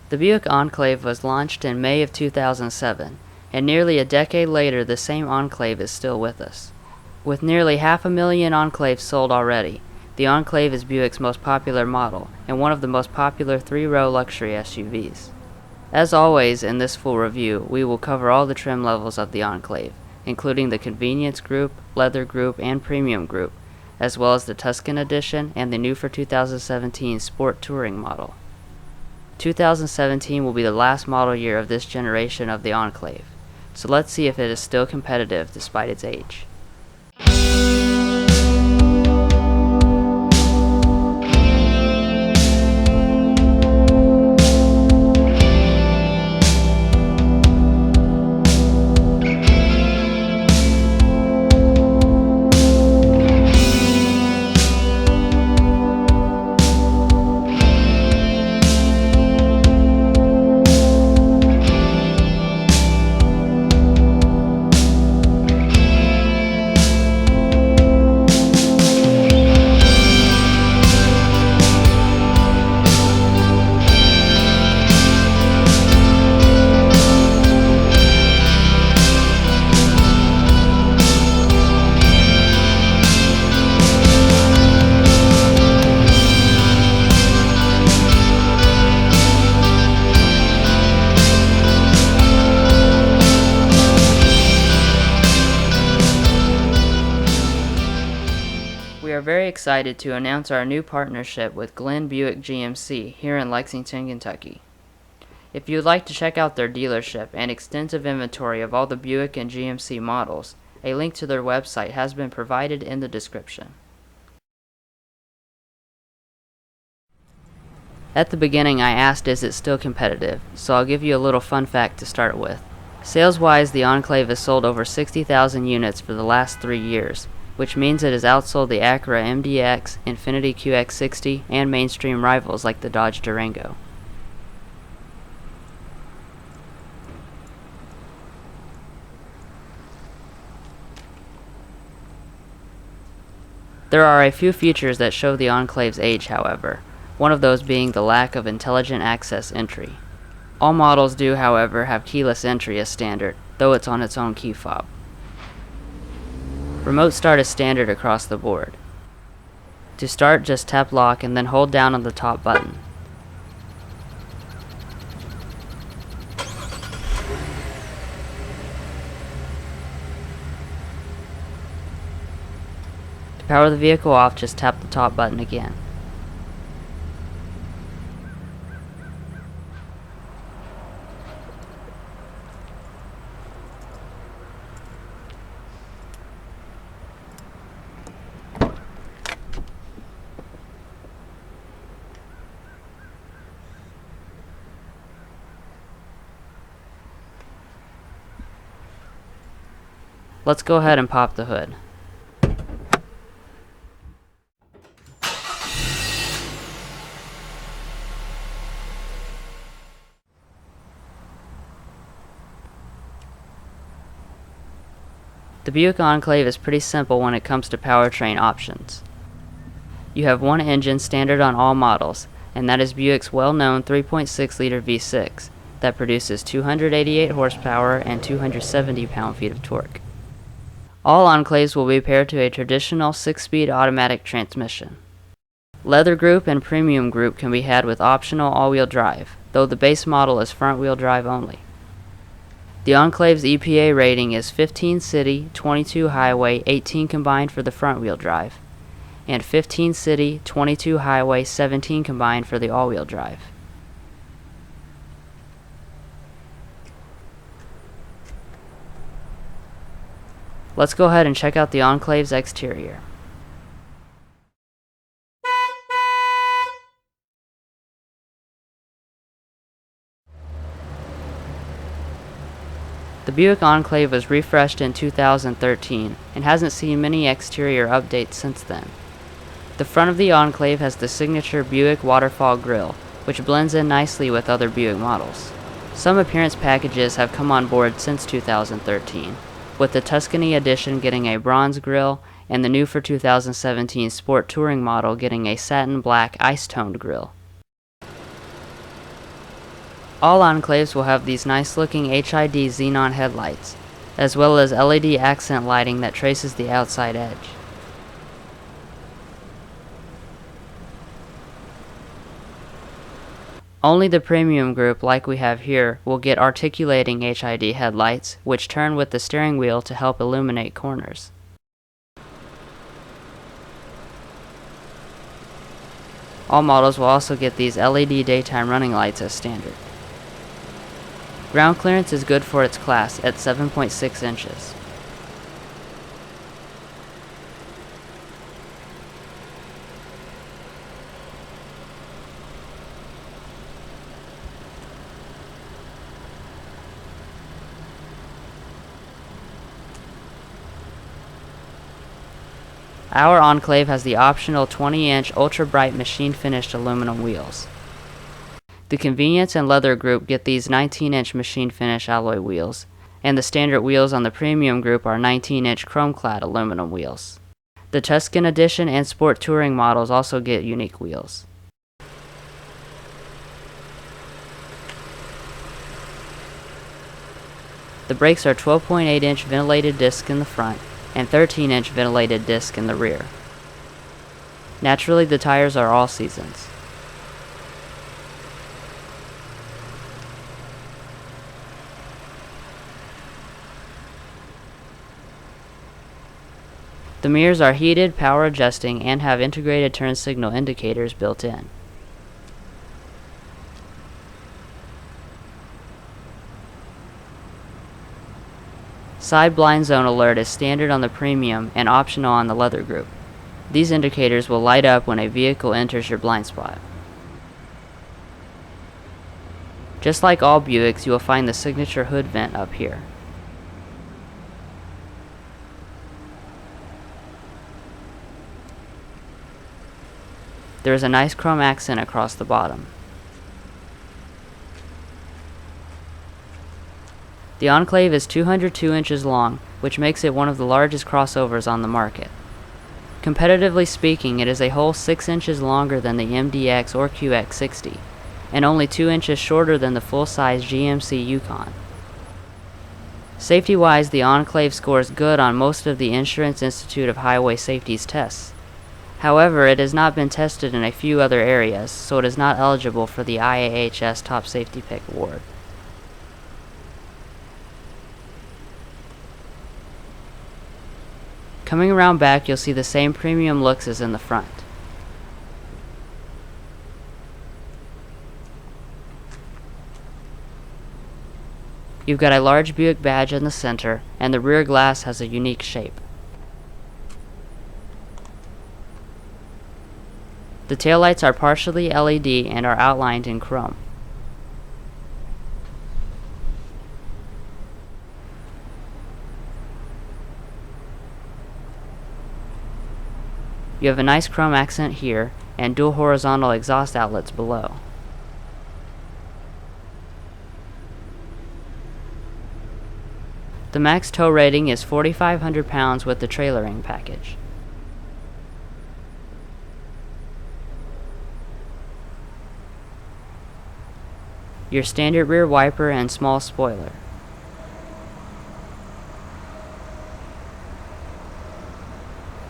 The Buick Enclave was launched in May of 2007, and nearly a decade later the same Enclave is still with us. With nearly 500,000 Enclaves sold already, the Enclave is Buick's most popular model and one of the most popular three-row luxury SUVs. As always, in this full review, we will cover all the trim levels of the Enclave, including the Convenience Group, Leather Group, and Premium Group, as well as the Tuscan Edition and the new for 2017 Sport Touring model. 2017 will be the last model year of this generation of the Enclave, so let's see if it is still competitive despite its age. We are very excited to announce our new partnership with Glenn Buick GMC here in Lexington, Kentucky. If you would like to check out their dealership and extensive inventory of all the Buick and GMC models, a link to their website has been provided in the description. At the beginning I asked, is it still competitive, so I'll give you a little fun fact to start with. Sales-wise, the Enclave has sold over 60,000 units for the last 3 years, which means it has outsold the Acura MDX, Infiniti QX60, and mainstream rivals like the Dodge Durango. There are a few features that show the Enclave's age, however, one of those being the lack of intelligent access entry. All models do, however, have keyless entry as standard, though it's on its own key fob. Remote start is standard across the board. To start, just tap lock and then hold down on the top button. To power the vehicle off, just tap the top button again. Let's go ahead and pop the hood. The Buick Enclave is pretty simple when it comes to powertrain options. You have one engine standard on all models, and that is Buick's well-known 3.6-liter V6 that produces 288 horsepower and 270 pound-feet of torque. All Enclaves will be paired to a traditional 6-speed automatic transmission. Leather Group and Premium Group can be had with optional all-wheel drive, though the base model is front-wheel drive only. The Enclave's EPA rating is 15 city, 22 highway, 18 combined for the front-wheel drive, and 15 city, 22 highway, 17 combined for the all-wheel drive. Let's go ahead and check out the Enclave's exterior. The Buick Enclave was refreshed in 2013 and hasn't seen many exterior updates since then. The front of the Enclave has the signature Buick waterfall grille, which blends in nicely with other Buick models. Some appearance packages have come on board since 2013, with the Tuscany edition getting a bronze grille and the new for 2017 Sport Touring model getting a satin black ice-toned grille. All Enclaves will have these nice looking HID xenon headlights, as well as LED accent lighting that traces the outside edge. Only the premium group, like we have here, will get articulating HID headlights, which turn with the steering wheel to help illuminate corners. All models will also get these LED daytime running lights as standard. Ground clearance is good for its class at 7.6 inches. Our Enclave has the optional 20-inch ultra-bright machine-finished aluminum wheels. The convenience and leather group get these 19-inch machine-finish alloy wheels, and the standard wheels on the premium group are 19-inch chrome-clad aluminum wheels. The Tuscan Edition and Sport Touring models also get unique wheels. The brakes are 12.8-inch ventilated discs in the front and 13-inch ventilated disc in the rear. Naturally, the tires are all seasons. The mirrors are heated, power adjusting, and have integrated turn signal indicators built in. Side blind zone alert is standard on the premium and optional on the leather group. These indicators will light up when a vehicle enters your blind spot. Just like all Buicks, you will find the signature hood vent up here. There is a nice chrome accent across the bottom. The Enclave is 202 inches long, which makes it one of the largest crossovers on the market. Competitively speaking, it is a whole 6 inches longer than the MDX or QX60, and only 2 inches shorter than the full-size GMC Yukon. Safety-wise, the Enclave scores good on most of the Insurance Institute of Highway Safety's tests. However, it has not been tested in a few other areas, so it is not eligible for the IAHS Top Safety Pick Award. Coming around back, you'll see the same premium looks as in the front. You've got a large Buick badge in the center, and the rear glass has a unique shape. The taillights are partially LED and are outlined in chrome. You have a nice chrome accent here and dual horizontal exhaust outlets below. The max tow rating is 4,500 pounds with the trailering package. Your standard rear wiper and small spoiler.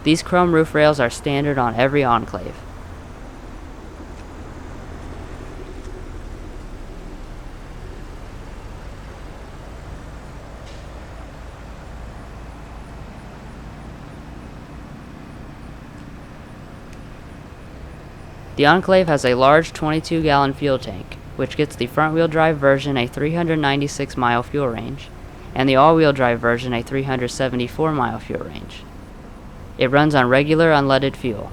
These chrome roof rails are standard on every Enclave. The Enclave has a large 22-gallon fuel tank, which gets the front-wheel drive version a 396-mile fuel range, and the all-wheel drive version a 374-mile fuel range. It runs on regular unleaded fuel.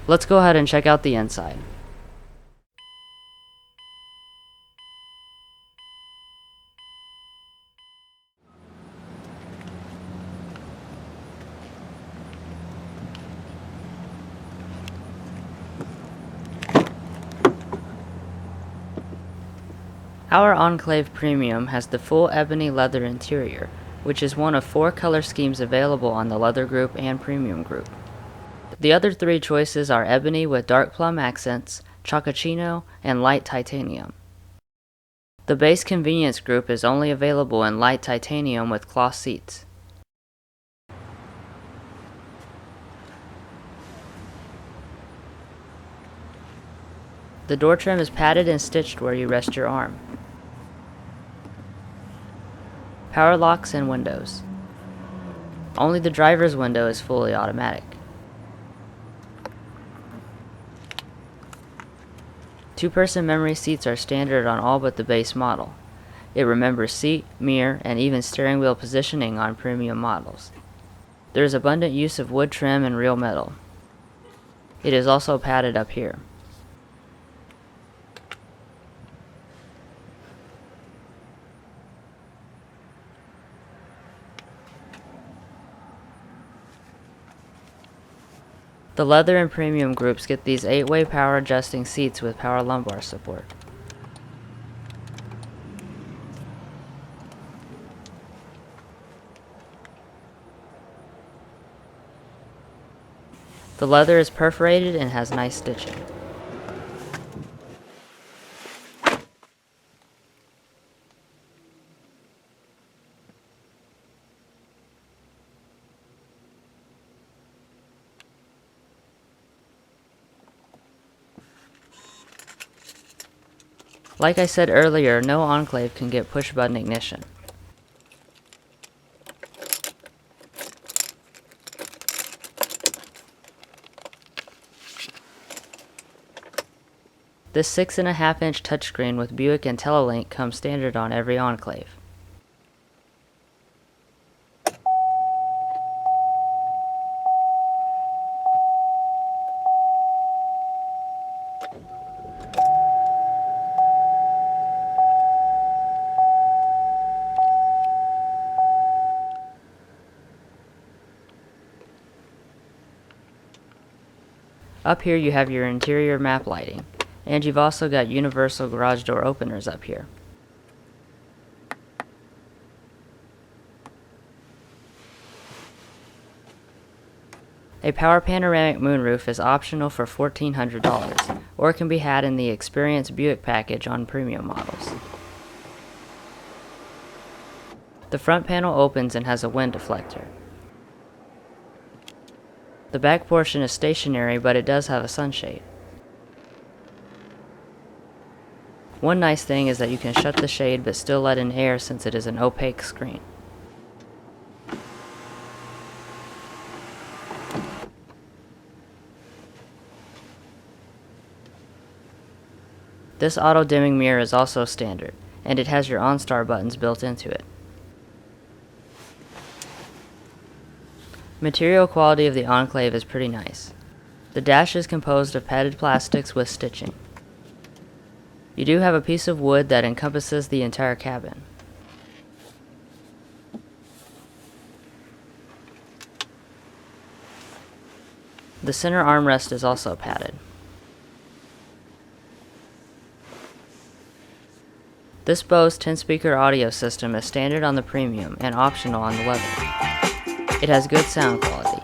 Let's go ahead and check out the inside. Our Enclave Premium has the full ebony leather interior, which is one of 4 color schemes available on the leather group and premium group. The other 3 choices are ebony with dark plum accents, chocochino, and light titanium. The base convenience group is only available in light titanium with cloth seats. The door trim is padded and stitched where you rest your arm. Power locks and windows. Only the driver's window is fully automatic. 2-person memory seats are standard on all but the base model. It remembers seat, mirror, and even steering wheel positioning on premium models. There is abundant use of wood trim and real metal. It is also padded up here. The leather and premium groups get these 8-way power adjusting seats with power lumbar support. The leather is perforated and has nice stitching. Like I said earlier, no Enclave can get push-button ignition. This 6.5-inch touchscreen with Buick IntelliLink comes standard on every Enclave. Up here you have your interior map lighting, and you've also got universal garage door openers up here. A power panoramic moonroof is optional for $1,400, or can be had in the Experience Buick package on premium models. The front panel opens and has a wind deflector. The back portion is stationary, but it does have a sunshade. One nice thing is that you can shut the shade but still let in air since it is an opaque screen. This auto-dimming mirror is also standard, and it has your OnStar buttons built into it. Material quality of the Enclave is pretty nice. The dash is composed of padded plastics with stitching. You do have a piece of wood that encompasses the entire cabin. The center armrest is also padded. This Bose 10-speaker audio system is standard on the premium and optional on the leather. It has good sound quality.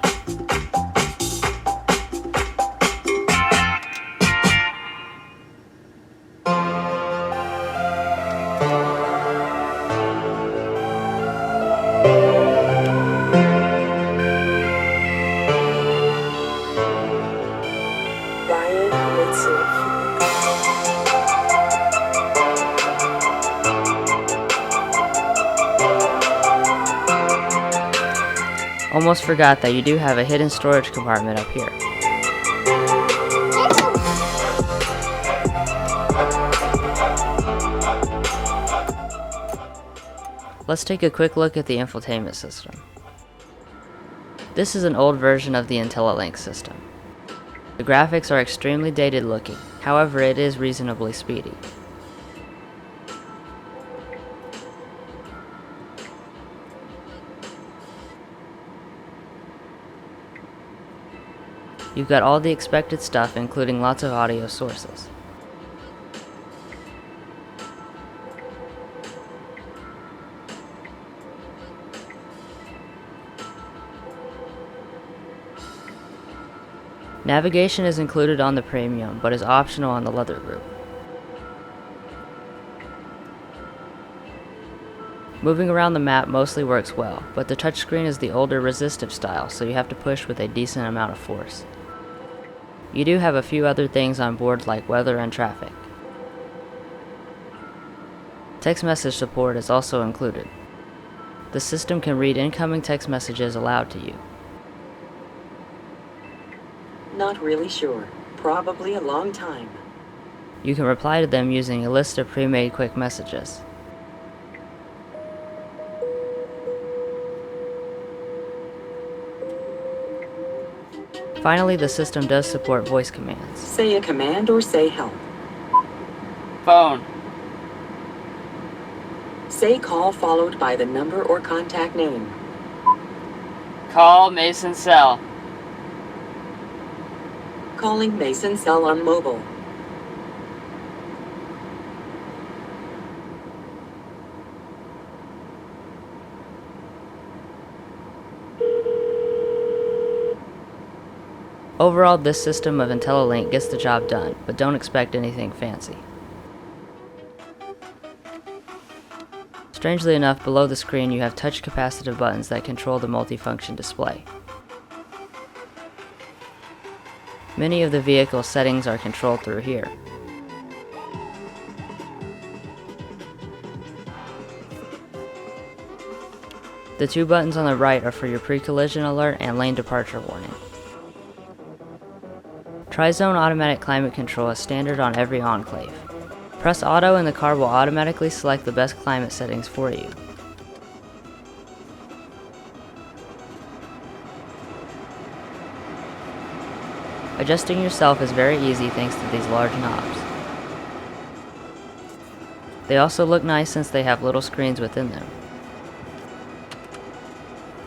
Almost forgot that you do have a hidden storage compartment up here. Let's take a quick look at the infotainment system. This is an old version of the IntelliLink system. The graphics are extremely dated looking, however it is reasonably speedy. You've got all the expected stuff, including lots of audio sources. Navigation is included on the Premium, but is optional on the Leather group. Moving around the map mostly works well, but the touchscreen is the older resistive style, so you have to push with a decent amount of force. You do have a few other things on board like weather and traffic. Text message support is also included. The system can read incoming text messages aloud to you. Not really sure. Probably a long time. You can reply to them using a list of pre-made quick messages. Finally, the system does support voice commands. Say a command or say help. Phone. Say call followed by the number or contact name. Call Mason Cell. Calling Mason Cell on mobile. Overall, this system of IntelliLink gets the job done, but don't expect anything fancy. Strangely enough, below the screen you have touch capacitive buttons that control the multifunction display. Many of the vehicle's settings are controlled through here. The two buttons on the right are for your pre-collision alert and lane departure warning. Tri-zone automatic climate control is standard on every Enclave. Press auto and the car will automatically select the best climate settings for you. Adjusting yourself is very easy thanks to these large knobs. They also look nice since they have little screens within them.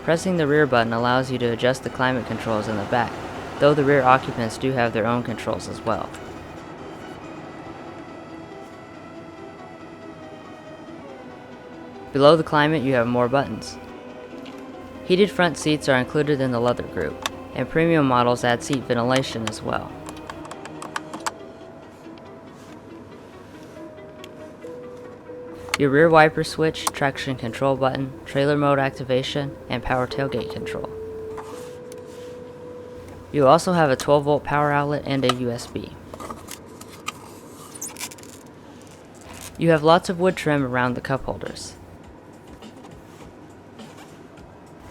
Pressing the rear button allows you to adjust the climate controls in the back, though the rear occupants do have their own controls as well. Below the climate you have more buttons. Heated front seats are included in the Leather group, and premium models add seat ventilation as well. Your rear wiper switch, traction control button, trailer mode activation, and power tailgate control. You also have a 12-volt power outlet and a USB. You have lots of wood trim around the cup holders.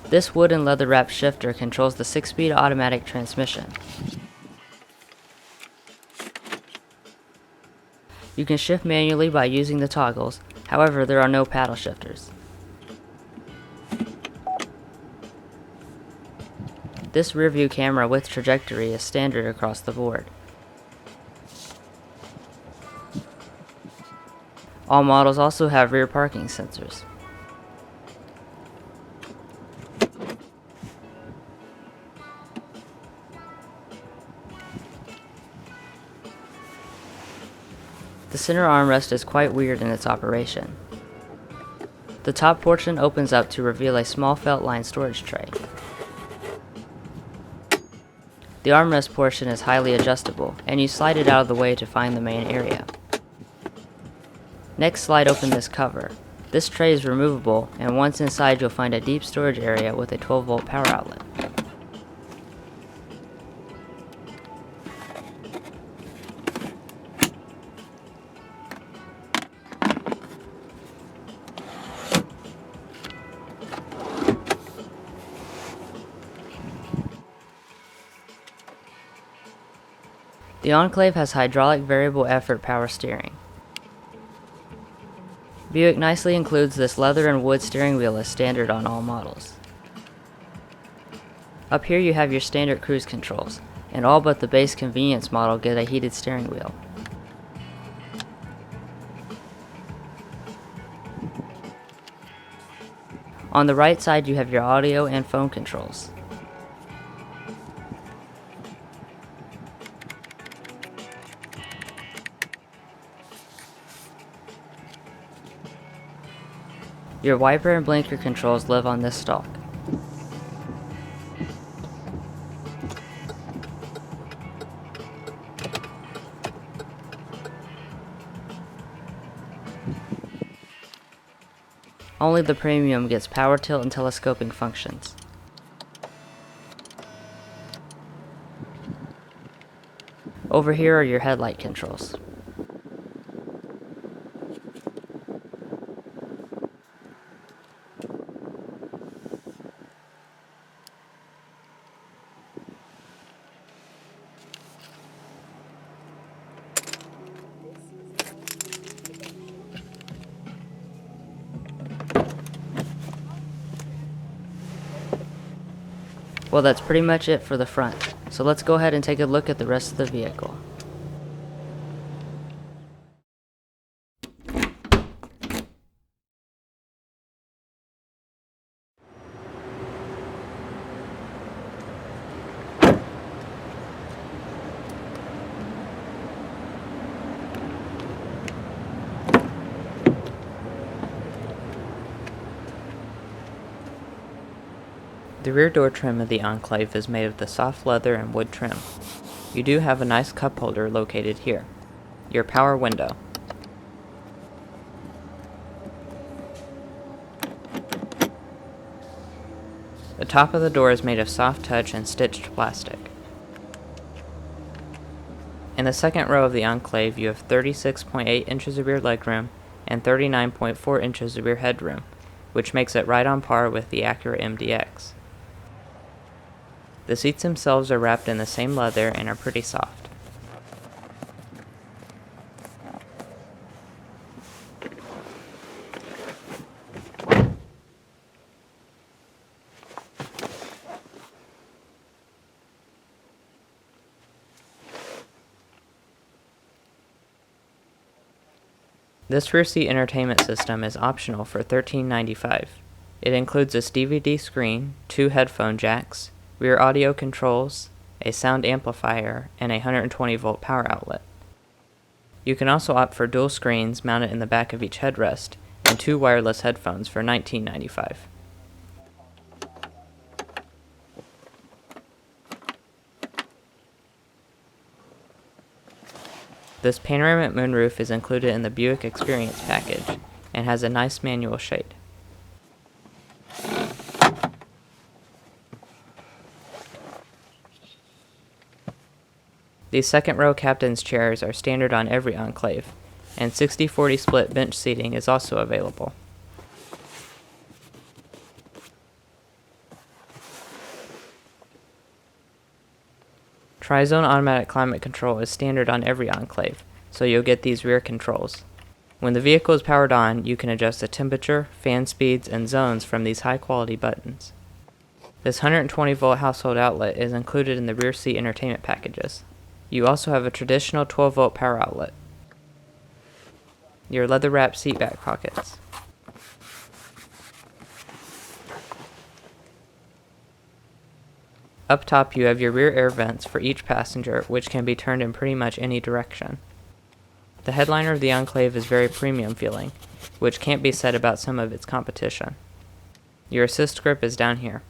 This wood and leather wrapped shifter controls the 6-speed automatic transmission. You can shift manually by using the toggles, however there are no paddle shifters. This rear view camera with trajectory is standard across the board. All models also have rear parking sensors. The center armrest is quite weird in its operation. The top portion opens up to reveal a small felt-lined storage tray. The armrest portion is highly adjustable, and you slide it out of the way to find the main area. Next, slide open this cover. This tray is removable, and once inside you'll find a deep storage area with a 12-volt power outlet. The Enclave has hydraulic variable effort power steering. Buick nicely includes this leather and wood steering wheel as standard on all models. Up here you have your standard cruise controls, and all but the base convenience model get a heated steering wheel. On the right side you have your audio and phone controls. Your wiper and blinker controls live on this stalk. Only the Premium gets power tilt and telescoping functions. Over here are your headlight controls. Well, that's pretty much it for the front, so let's go ahead and take a look at the rest of the vehicle. The rear door trim of the Enclave is made of the soft leather and wood trim. You do have a nice cup holder located here. Your power window. The top of the door is made of soft touch and stitched plastic. In the second row of the Enclave, you have 36.8 inches of rear legroom and 39.4 inches of rear headroom, which makes it right on par with the Acura MDX. The seats themselves are wrapped in the same leather and are pretty soft. This rear seat entertainment system is optional for $13.95. It includes a DVD screen, 2 headphone jacks, rear audio controls, a sound amplifier, and a 120 volt power outlet. You can also opt for dual screens mounted in the back of each headrest and 2 wireless headphones for $19.95. This panoramic moonroof is included in the Buick Experience package and has a nice manual shade. These second row captain's chairs are standard on every Enclave, and 60-40 split bench seating is also available. Tri-zone automatic climate control is standard on every Enclave, so you'll get these rear controls. When the vehicle is powered on, you can adjust the temperature, fan speeds, and zones from these high-quality buttons. This 120 volt household outlet is included in the rear seat entertainment packages. You also have a traditional 12 volt power outlet. Your leather-wrapped seat back pockets. Up top you have your rear air vents for each passenger, which can be turned in pretty much any direction. The headliner of the Enclave is very premium feeling, which can't be said about some of its competition. Your assist grip is down here.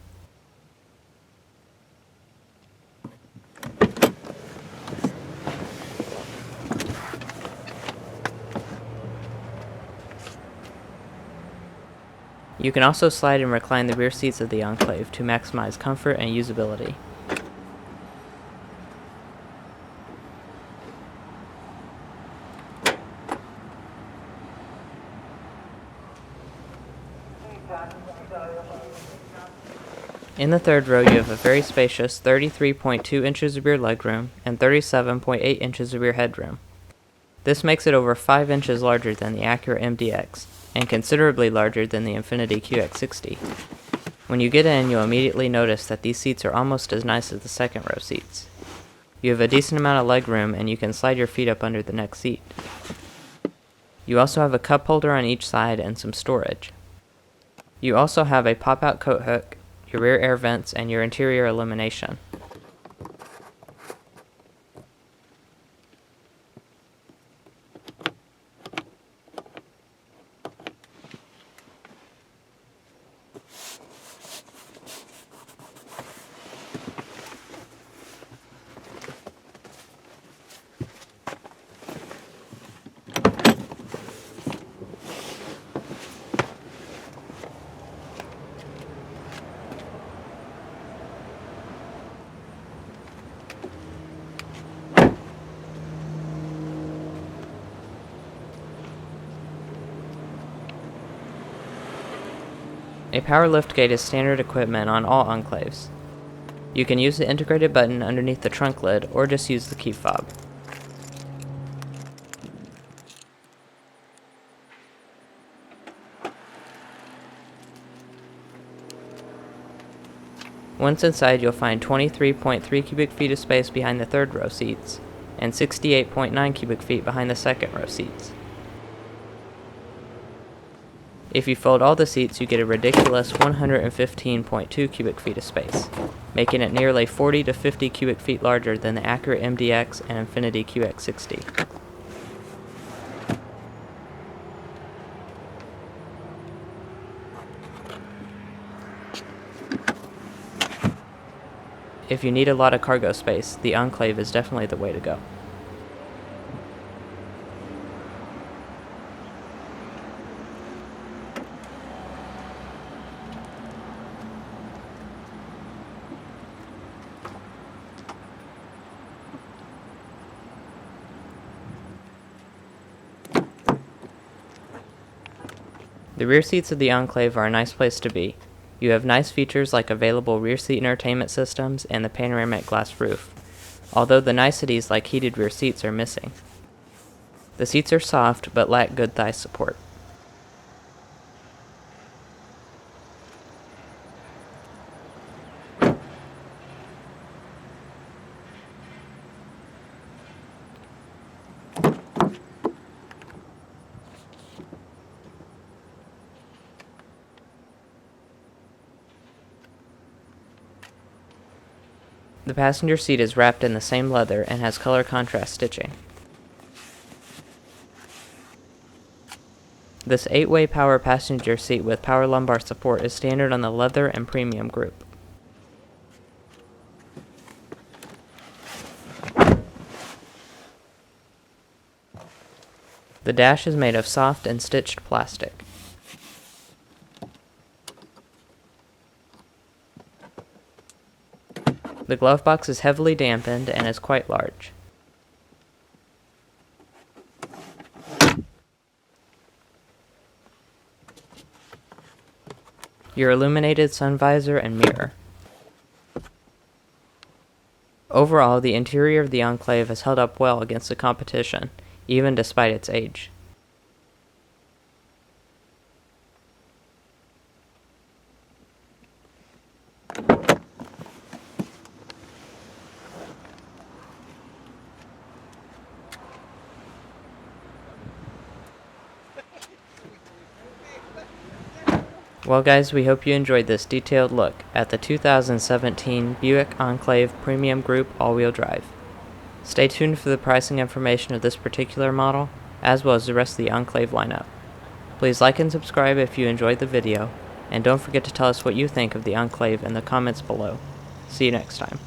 You can also slide and recline the rear seats of the Enclave to maximize comfort and usability. In the third row, you have a very spacious 33.2 inches of rear legroom and 37.8 inches of rear headroom. This makes it over 5 inches larger than the Acura MDX, and considerably larger than the Infiniti QX60. When you get in, you'll immediately notice that these seats are almost as nice as the second row seats. You have a decent amount of leg room, and you can slide your feet up under the next seat. You also have a cup holder on each side and some storage. You also have a pop-out coat hook, your rear air vents, and your interior illumination. A power liftgate is standard equipment on all Enclaves. You can use the integrated button underneath the trunk lid or just use the key fob. Once inside, you'll find 23.3 cubic feet of space behind the third row seats and 68.9 cubic feet behind the second row seats. If you fold all the seats, you get a ridiculous 115.2 cubic feet of space, making it nearly 40 to 50 cubic feet larger than the Acura MDX and Infiniti QX60. If you need a lot of cargo space, the Enclave is definitely the way to go. The rear seats of the Enclave are a nice place to be. You have nice features like available rear seat entertainment systems and the panoramic glass roof, although the niceties like heated rear seats are missing. The seats are soft but lack good thigh support. The passenger seat is wrapped in the same leather and has color contrast stitching. This 8-way power passenger seat with power lumbar support is standard on the leather and premium group. The dash is made of soft and stitched plastic. The glove box is heavily dampened and is quite large. Your illuminated sun visor and mirror. Overall, the interior of the Enclave has held up well against the competition, even despite its age. Well guys, we hope you enjoyed this detailed look at the 2017 Buick Enclave Premium Group all-wheel drive. Stay tuned for the pricing information of this particular model, as well as the rest of the Enclave lineup. Please like and subscribe if you enjoyed the video, and don't forget to tell us what you think of the Enclave in the comments below. See you next time.